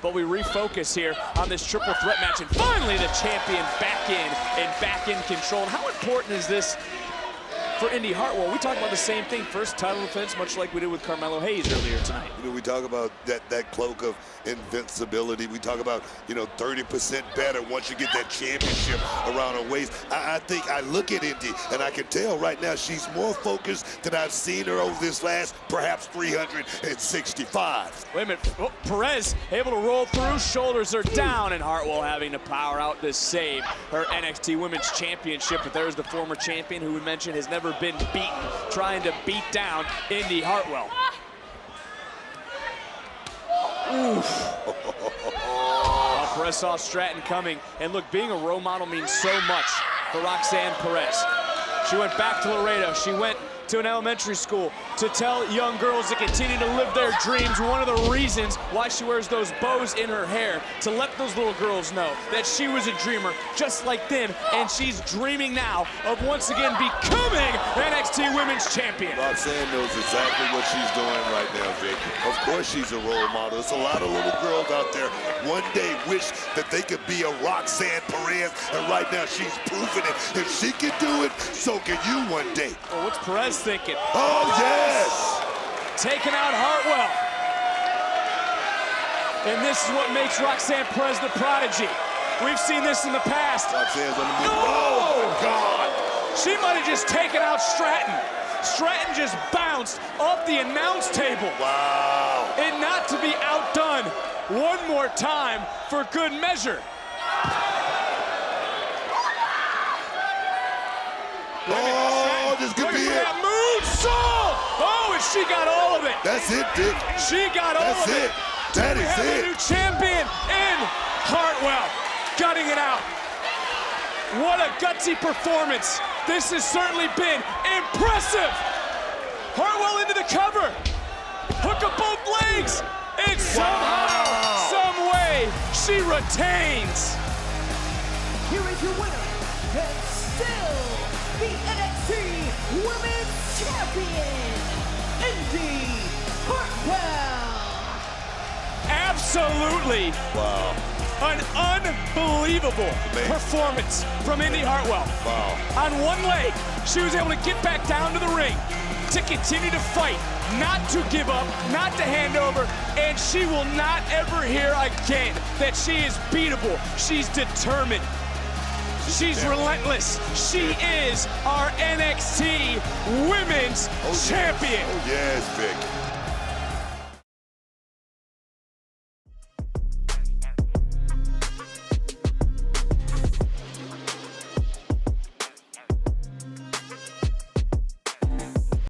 but we refocus here on this triple threat match, and finally the champion back in and back in control. And how important is this for Indi Hartwell? We talk about the same thing, first title defense, much like we did with Carmelo Hayes earlier tonight. You know, we talk about that cloak of invincibility. We talk about, 30% better once you get that championship around her waist. I think I look at Indi, and I can tell right now she's more focused than I've seen her over this last, perhaps 365. Wait a minute, oh, Perez able to roll through, shoulders are down, and Hartwell having to power out to save her NXT Women's Championship. But there's the former champion who we mentioned has never been beaten, trying to beat down Indi Hartwell. Oof. Perez saw Stratton coming, and look, being a role model means so much for Roxanne Perez. She went back to Laredo. She went to an elementary school to tell young girls to continue to live their dreams. One of the reasons why she wears those bows in her hair, to let those little girls know that she was a dreamer just like them, and she's dreaming now of once again becoming NXT Women's Champion. Roxanne knows exactly what she's doing right now, Vic. Of course she's a role model. There's a lot of little girls out there one day wish that they could be a Roxanne Perez, and right now she's proving it. If she can do it, so can you one day. Well, what's Perez thinking? Oh, yes! Taking out Hartwell. And this is what makes Roxanne Perez the prodigy. We've seen this in the past. Roxanne's on the move. Oh, my God! She might have just taken out Stratton. Stratton just bounced off the announce table. Wow. And not to be outdone one more time for good measure. Oh, this could be it. That moonsault! Oh, and she got all of it. That's it, Dick. She got all of it. That is We have it. a new champion in Hartwell, gutting it out. What a gutsy performance. This has certainly been impressive. Hartwell into the cover. Hook up both legs. And somehow, some way, she retains. Here is your winner, and still the NXT Women's Champion, Indi Hartwell. Absolutely. Wow. An unbelievable performance from Indi Hartwell. Wow. On one leg, she was able to get back down to the ring, to continue to fight, not to give up, not to hand over, and she will not ever hear again that she is beatable. She's determined. She's relentless. She is our NXT Women's Champion. Oh, yes, Vic.